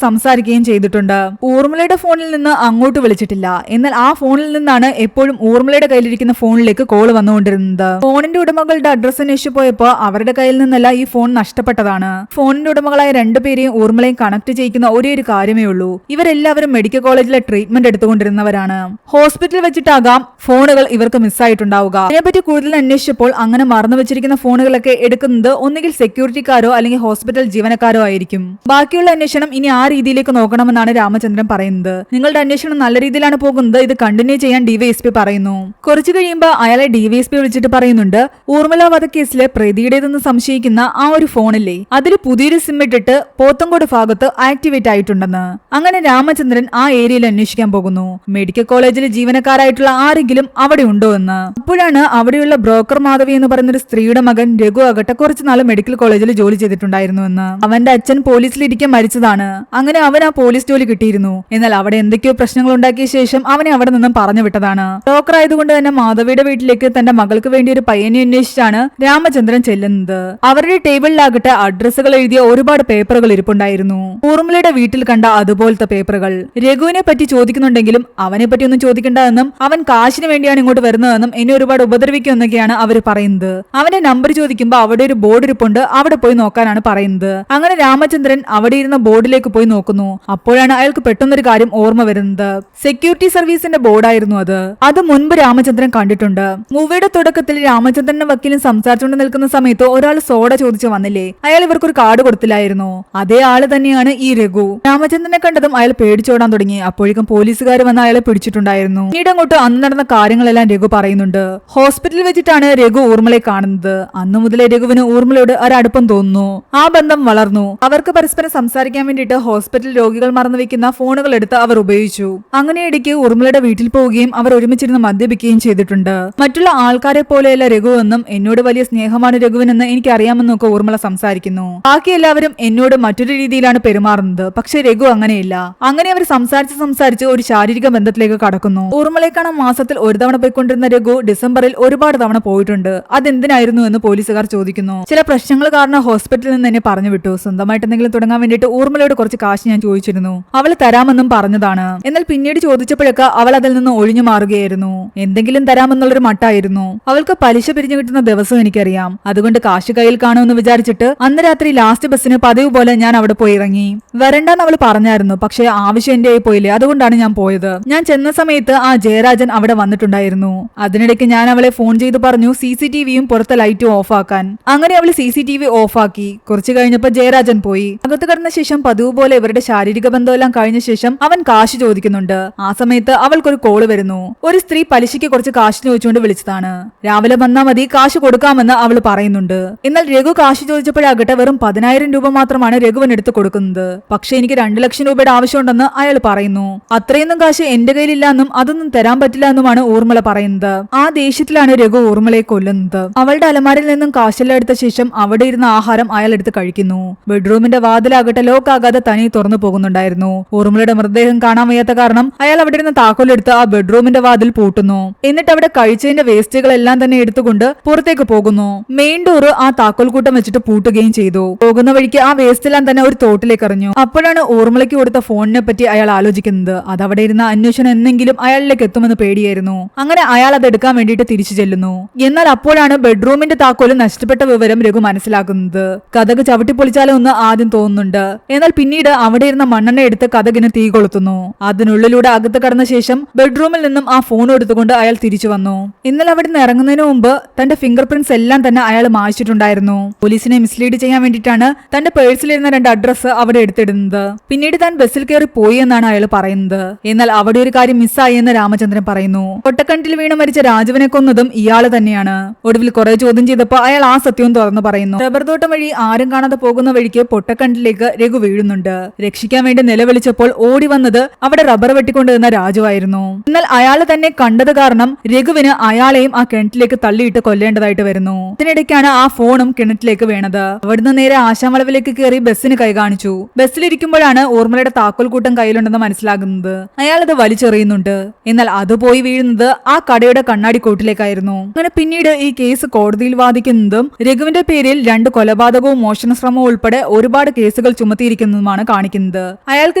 സംസാരിക്കുകയും ചെയ്തിട്ടുണ്ട്. ഊർമിളയുടെ ഫോണിൽ നിന്ന് അങ്ങോട്ട് വിളിച്ചിട്ടില്ല. എന്നാൽ ആ ഫോണിൽ നിന്നാണ് എപ്പോഴും ഊർമിളയുടെ കയ്യിലിരിക്കുന്ന ഫോണിലേക്ക് കോൾ വന്നുകൊണ്ടിരുന്നത്. ഫോണിന്റെ ഉടമകളുടെ അഡ്രസ് അന്വേഷിച്ചു പോയപ്പോ അവരുടെ കയ്യിൽ നിന്നല്ല ഈ ഫോൺ നഷ്ടപ്പെട്ടതാണ്. ഫോണിന്റെ ഉടമകളായ രണ്ടുപേരെയും ഊർമിളയും കണക്ട് ചെയ്യിക്കുന്ന ഒരേ ഒരു കാര്യമേ ഉള്ളൂ. ഇവരെല്ലാവരും മെഡിക്കൽ കോളേജിലെ ട്രീറ്റ്മെന്റ് എടുത്തുകൊണ്ടിരുന്നവരാണ്. ഹോസ്പിറ്റലിൽ വെച്ചിട്ടാകാം ഫോണുകൾ ഇവർക്ക് മിസ്സായിട്ടുണ്ടാവുക. ഇതിനെപ്പറ്റി കൂടുതൽ അന്വേഷിച്ചപ്പോൾ അങ്ങനെ മറന്നു വെച്ചിരിക്കുന്ന ഫോണുകളൊക്കെ എടുക്കുന്നത് ഒന്നുകിൽ സെക്യൂരിറ്റിക്കാരോ അല്ലെങ്കിൽ ഹോസ്പിറ്റൽ ജീവനക്കാരോ ആയിരിക്കും. ബാക്കിയുള്ള അന്വേഷണം ഇനി ആ രീതിയിലേക്ക് നോക്കണമെന്നാണ് രാമചന്ദ്രൻ പറയുന്നത്. നിങ്ങളുടെ അന്വേഷണം നല്ല രീതിയിലാണ് പോകുന്നത്, ഇത് കണ്ടിന്യൂ ചെയ്യാൻ DYSP പറയുന്നു. കുറച്ചു കഴിയുമ്പോൾ അയാളെ DYSP വിളിച്ചിട്ട് പറയുന്നുണ്ട്, ഊർമിള വധക്കേസിലെ പ്രതിയുടേതെന്ന് സംശയിക്കുന്ന ആ ഒരു ഫോണില്ലേ, അതിൽ പുതിയൊരു സിം ഇട്ടിട്ട് പോത്തങ്കോട് ഭാഗത്ത് ആക്ടിവേറ്റ് ആയിട്ടുണ്ടെന്ന്. അങ്ങനെ രാമചന്ദ്രൻ ആ ഏരിയയിൽ അന്വേഷിക്കാൻ പോകുന്നു. മെഡിക്കൽ കോളേജിലെ ജീവനക്കാരായിട്ടുള്ള ആരെങ്കിലും അവിടെ ഉണ്ടോ എന്ന്. അപ്പോഴാണ് അവിടെയുള്ള ബ്രോക്കർ മാധവി എന്ന് പറയുന്ന ഒരു സ്ത്രീയുടെ മകൻ രഘു ആകട്ടെ കുറച്ചുനാൾ മെഡിക്കൽ കോളേജിൽ ജോലി ചെയ്തിട്ടുണ്ടായിരുന്നു എന്ന്. അവന്റെ അച്ഛൻ പോലീസിലിരിക്കാൻ മരിച്ചതാണ്. അങ്ങനെ അവൻ ആ പോലീസ് ജോലി കിട്ടിയിരുന്നു. എന്നാൽ അവിടെ എന്തൊക്കെയോ പ്രശ്നങ്ങൾ ഉണ്ടാക്കിയ ശേഷം അവനെ അവിടെ നിന്നും പറഞ്ഞു വിട്ടതാണ്. ബ്രോക്കർ ആയതുകൊണ്ട് തന്നെ മാധവിയുടെ വീട്ടിലേക്ക് തന്റെ മകൾക്ക് വേണ്ടി ഒരു പയ്യനെ അന്വേഷിച്ചാണ് രാമചന്ദ്രൻ ചെല്ലുന്നത്. അവരുടെ ടേബിളിലാകട്ടെ അഡ്രസ്സുകൾ എഴുതിയ ഒരുപാട് പേപ്പറുകൾ ഇരിപ്പുണ്ടായിരുന്നു. ഊർമിളയുടെ വീട്ടിൽ കണ്ട അതുപോലത്തെ പേപ്പറുകൾ. രഘുവിനെ പറ്റി ചോദിക്കുന്നുണ്ടെങ്കിലും അവനെ പറ്റി ഒന്നും ചോദിക്കണ്ട എന്നും അവൻ കാശിന് വേണ്ടിയാണ് ഇങ്ങോട്ട് വരുന്നതെന്നും എന്നെ ഒരുപാട് ഉപദ്രവിക്കുമെന്നൊക്കെയാണ് അവർ പറയുന്നത്. അവന്റെ നമ്പർ ചോദിക്കുമ്പോൾ അവിടെ ഒരു ബോർഡ് ഇരിപ്പുണ്ട്, അവിടെ പോയി നോക്കാനാണ് പറയുന്നത്. അങ്ങനെ രാമചന്ദ്രൻ അവിടെ ഇരുന്ന ബോർഡിലേക്ക് പോയി നോക്കുന്നു. അപ്പോഴാണ് അയാൾക്ക് പെട്ടെന്നൊരു കാര്യം ഓർമ്മ വരുന്നത്. സെക്യൂരിറ്റി സർവീസിന്റെ ബോർഡായിരുന്നു അത്. അത് മുൻപ് രാമചന്ദ്രൻ കണ്ടിട്ടുണ്ട്. മൂവിയുടെ തുടക്കത്തിൽ രാമചന്ദ്രനും വക്കീലും സംസാരിച്ചുകൊണ്ട് നിൽക്കുന്ന സമയത്ത് ഒരാൾ സോഡ ചോദിച്ചു വന്നില്ലേ, അയാൾ ഇവർക്കൊരു കാർഡ് കൊടുത്തില്ലായിരുന്നു. അതേ ആള് തന്നെയാണ് ഈ രഘു. രാമചന്ദ്രനെ കണ്ടതും അയാൾ പേടിച്ചോടാൻ തുടങ്ങി. അപ്പോഴേക്കും പോലീസുകാർ വന്ന് അയാളെ പിടിച്ചിട്ടുണ്ടായിരുന്നു. പിന്നീട് അങ്ങോട്ട് അന്ന് നടന്ന കാര്യങ്ങളെല്ലാം രഘു പറയുന്നുണ്ട്. ഹോസ്പിറ്റലിൽ വെച്ചിട്ടാണ് രഘു ഊർമിളയെ കാണുന്നത്. അന്നു മുതലേ രഘുവിന് ഊർമിളയോട് ഒരടുപ്പം തോന്നുന്നു. ആ ബന്ധം വളർന്നു. അവർക്ക് പരസ്പരം സംസാരിക്കാൻ വേണ്ടിയിട്ട് ഹോസ്പിറ്റൽ രോഗികൾ മറന്നു വെക്കുന്ന ഫോണുകൾ എടുത്ത് അവർ ഉപയോഗിച്ചു. അങ്ങനെ ഇടയ്ക്ക് ഊർമിളയുടെ വീട്ടിൽ പോവുകയും അവർ ഒരുമിച്ചിരുന്ന് മദ്യപിക്കുകയും ചെയ്തിട്ടുണ്ട്. മറ്റുള്ള ആൾക്കാരെ പോലെയല്ല രഘു എന്നും എന്നോട് വലിയ സ്നേഹമാണ് രഘുവിനെന്ന് എനിക്ക് അറിയാമെന്നൊക്കെ ഊർമിള സംസാരിക്കുന്നു. ബാക്കി എല്ലാവരും എന്നോട് മറ്റൊരു രീതിയിലാണ് പെരുമാറുന്നത്, പക്ഷെ രഘു അങ്ങനെയില്ല. അങ്ങനെ അവർ സംസാരിച്ച് ഒരു ശാരീരിക ബന്ധത്തിലേക്ക് കടക്കുന്നു. ഊർമിളയെ കാണാൻ മാസത്തിൽ ഒരു തവണ പോയിക്കൊണ്ടിരുന്ന രഘു ഡിസംബറിൽ ഒരുപാട് തവണ പോയിട്ടുണ്ട്. അതെന്തിനായിരുന്നു എന്ന് പോലീസുകാർ ചോദിക്കുന്നു. ചില പ്രശ്നങ്ങൾ കാരണം ഹോസ്പിറ്റലിൽ നിന്ന് എന്നെ പറഞ്ഞു വിട്ടു. സ്വന്തമായിട്ട് എന്തെങ്കിലും തുടങ്ങാൻ വേണ്ടിയിട്ട് ഊർമിളയോട് കുറച്ച് കാശ് ഞാൻ ചോദിച്ചിരുന്നു. അവൾ തരാമെന്നും പറഞ്ഞതാണ്. എന്നാൽ പിന്നീട് ചോദിച്ചപ്പോഴൊക്കെ അവൾ അതിൽ നിന്ന് ഒഴിഞ്ഞു മാറുകയായിരുന്നു. എന്തെങ്കിലും തരാമെന്നുള്ളൊരു മട്ടായിരുന്നു. അവൾക്ക് പലിശ പിരിഞ്ഞു കിട്ടുന്ന ദിവസം എനിക്കറിയാം. അതുകൊണ്ട് കാശ് കയ്യിൽ കാണുമെന്ന് വിചാരിച്ചിട്ട് അന്ന് രാത്രി ലാസ്റ്റ് ബസ്സിന് പതിവ് പോലെ ഞാൻ അവിടെ പോയി ഇറങ്ങി. വരണ്ടെന്ന് അവൾ പറഞ്ഞായിരുന്നു. പക്ഷേ ആവശ്യം എന്റെ ആയി പോയില്ലേ, അതുകൊണ്ടാണ് ഞാൻ പോയത്. ഞാൻ ചെന്ന സമയത്ത് ആ ജയരാജൻ അവിടെ വന്നിട്ടുണ്ടായിരുന്നു. അതിനിടയ്ക്ക് ഞാൻ അവളെ ഫോൺ ചെയ്ത് പറഞ്ഞു CCTVയും പുറത്തെ ലൈറ്റും ഓഫാക്കാൻ. അങ്ങനെ അവൾ CCTV ഓഫാക്കി. കുറച്ചു കഴിഞ്ഞപ്പോ ജയരാജൻ പോയി. അകത്ത് കടന്ന ശേഷം പതിവ് പോലെ ഇവരുടെ ശാരീരിക ബന്ധമെല്ലാം കഴിഞ്ഞ ശേഷം അവൻ കാശ് ചോദിക്കുന്നുണ്ട്. ആ സമയത്ത് അവൾക്കൊരു കോള് വരുന്നു. ഒരു സ്ത്രീ പലിശയ്ക്ക് കുറച്ച് കാശ് ചോദിച്ചുകൊണ്ട് വിളിച്ചതാണ്. രാവിലെ വന്നാ മതി, കാശ് കൊടുക്കാമെന്ന് അവൾ പറയുന്നുണ്ട്. എന്നാൽ രഘു കാശ് ചോദിച്ചപ്പോഴാകട്ടെ വെറും 10,000 രൂപ മാത്രമാണ് രഘുവിന് എടുത്ത് കൊടുക്കുന്നത്. പക്ഷെ എനിക്ക് 2 ലക്ഷം രൂപയുടെ ആവശ്യമുണ്ടെന്ന് അയാൾ പറയുന്നു. അത്രയൊന്നും കാശ് എന്റെ കയ്യിലില്ല എന്നും അതൊന്നും തരാൻ പറ്റില്ല എന്നുമാണ് ഊർമിള പറയുന്നത്. ആ ദേഷ്യത്തിലാണ് രഘു ഊർമിളയെ കൊല്ലുന്നത്. അവളുടെ അലമാരിൽ നിന്നും കാശെല്ലാം എടുത്ത ശേഷം അവിടെ ഇരുന്ന ആഹാരം അയാൾ എടുത്ത് കഴിക്കുന്നു. ബെഡ്റൂമിന്റെ വാതിലാകട്ടെ ലോക്ക് ആകാതെ തനി തുറന്നു പോകുന്നുണ്ടായിരുന്നു. ഊർമിളയുടെ മൃതദേഹം കാണാൻ വയ്യാത്ത കാരണം അയാൾ അവിടെ ഇരുന്ന താക്കോലെടുത്ത് ആ ബെഡ്റൂമിന്റെ വാതിൽ പൂട്ടുന്നു. എന്നിട്ട് അവിടെ കഴിച്ചതിന്റെ വേസ്റ്റുകളെല്ലാം തന്നെ എടുത്തുകൊണ്ട് പുറത്തേക്ക് പോകുന്നു. മെയിൻ ഡോർ ആ താക്കോൽ കൂട്ടം വെച്ചിട്ട് പൂട്ടുകയും ചെയ്തു. പോകുന്ന വഴിക്ക് ആ വേസ്റ്റ് എല്ലാം തന്നെ ഒരു തോട്ടിലേക്ക് എറിഞ്ഞു. അപ്പോഴാണ് ഊർമിളയ്ക്ക് കൊടുത്ത ഫോണിനെ പറ്റി അയാൾ ആലോചിക്കുന്നത്. അതവിടെ ഇരുന്ന അന്വേഷണം എന്നെങ്കിലും അയാളിലേക്ക് എത്തുമെന്ന് പേടിയായിരുന്നു. അങ്ങനെ അയാൾ അത് എടുക്കാൻ വേണ്ടിയിട്ട് തിരിച്ചു ചെല്ലുന്നു. എന്നാൽ അപ്പോഴാണ് ബെഡ്റൂമിന്റെ താക്കോല് നഷ്ടപ്പെട്ട വിവരം രഘു മനസ്സിലാക്കുന്നത്. കതക് ചവിട്ടിപ്പൊളിച്ചാലോ എന്ന് ആദ്യം തോന്നുന്നുണ്ട്. എന്നാൽ പിന്നീട് അവിടെ ഇരുന്ന മണ്ണെണ്ണ എടുത്ത് കതകിന് തീ കൊളുത്തുന്നു. അതിനുള്ളിലൂടെ അകത്ത് കടന്ന ശേഷം ബെഡ്റൂമിൽ നിന്നും ആ ഫോൺ എടുത്തുകൊണ്ട് അയാൾ തിരിച്ചു വന്നു. ഇന്നലെ അവിടെ നിന്ന് ഇറങ്ങുന്നതിന് മുമ്പ് തന്റെ ഫിംഗർ പ്രിന്റ്സ് എല്ലാം തന്നെ അയാൾ മായ്ച്ചിട്ടുണ്ടായിരുന്നു. പോലീസിനെ മിസ്ലീഡ് ചെയ്യാൻ വേണ്ടിയിട്ടാണ് തന്റെ പേഴ്സിലിരുന്ന 2 അഡ്രസ്സ് അവിടെ എടുത്തിടുന്നത്. പിന്നീട് താൻ ബസ്സിൽ കയറി പോയി എന്നാണ് അയാൾ പറയുന്നത്. എന്നാൽ അവിടെ ഒരു കാര്യം മിസ്സായി എന്ന് രാമചന്ദ്രൻ പറയുന്നു. ഒട്ടക്കണ്ടിൽ വീണ് മരിച്ച രാജുവിനെ കൊന്നതും ഇയാള് തന്നെയാണ്. ഒടുവിൽ കുറെ ചോദ്യം ചെയ്തപ്പോൾ അയാൾ ആ സത്യവും തുറന്നു പറയുന്നു. റബ്ബർ തോട്ടം വഴി ആരും കാണാതെ പോകുന്ന വഴിക്ക് പൊട്ടക്കണ്ടിലേക്ക് രഘു വീഴുന്നുണ്ട്. രക്ഷിക്കാൻ വേണ്ടി നിലവിളിച്ചപ്പോൾ ഓടി വന്നത് അവിടെ റബ്ബർ വെട്ടിക്കൊണ്ടുവന്ന രാജുവായിരുന്നു. എന്നാൽ അയാൾ തന്നെ കണ്ടത് കാരണം രഘുവിന് അയാളെയും ആ കിണറ്റിലേക്ക് തള്ളിയിട്ട് കൊല്ലേണ്ടതായിട്ട് വരുന്നു. ഇതിനിടയ്ക്കാണ് ആ ഫോണും കിണറ്റിലേക്ക് വീണത്. അവിടുന്ന് നേരെ ആശാമളവിലേക്ക് കയറി ബസ്സിന് കൈ കാണിച്ചു. ബസ്സിലിരിക്കുമ്പോഴാണ് ഊർമിളയുടെ താക്കോൽ കൂട്ടം കയ്യിലുണ്ടെന്ന് മനസ്സിലാകുന്നത്. അയാൾ അത് വലിച്ചെറിയുന്നുണ്ട്. എന്നാൽ അത് പോയി വീഴുന്നത് ആ കടയുടെ കണ്ണാടി കൂട്ടിലേക്കായിരുന്നു. അങ്ങനെ പിന്നീട് ഈ കേസ് കോടതിയിൽ വാദിക്കുന്നതും രഘുവിന്റെ പേരിൽ 2 കൊലപാതകവും മോഷണശ്രമവും ഉൾപ്പെടെ ഒരുപാട് കേസുകൾ ചുമത്തിയിരിക്കുന്നതുമാണ് കാണിക്കുന്നത്. അയാൾക്ക്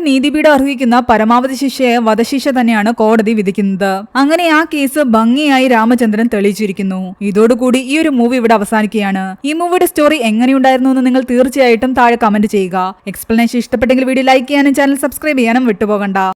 നീതിപീഠം അർഹിക്കുന്ന പരമാവധി ശിക്ഷയെ വധശിക്ഷ തന്നെയാണ് കോടതി വിധിക്കുന്നത്. അങ്ങനെ ആ കേസ് ഭംഗിയായി രാമചന്ദ്രൻ തെളിയിച്ചിരിക്കുന്നു. ഇതോടുകൂടി ഈ ഒരു മൂവി ഇവിടെ അവസാനിക്കുകയാണ്. ഈ മൂവിയുടെ സ്റ്റോറി എങ്ങനെയുണ്ടായിരുന്നു എന്ന് നിങ്ങൾ തീർച്ചയായിട്ടും താഴെ കമന്റ് ചെയ്യുക. എക്സ്പ്ലനേഷൻ ഇഷ്ടപ്പെട്ടെങ്കിൽ വീഡിയോ ലൈക്ക് ചെയ്യാനും ചാനൽ സബ്സ്ക്രൈബ് ചെയ്യാനും വിട്ടുപോകണ്ട.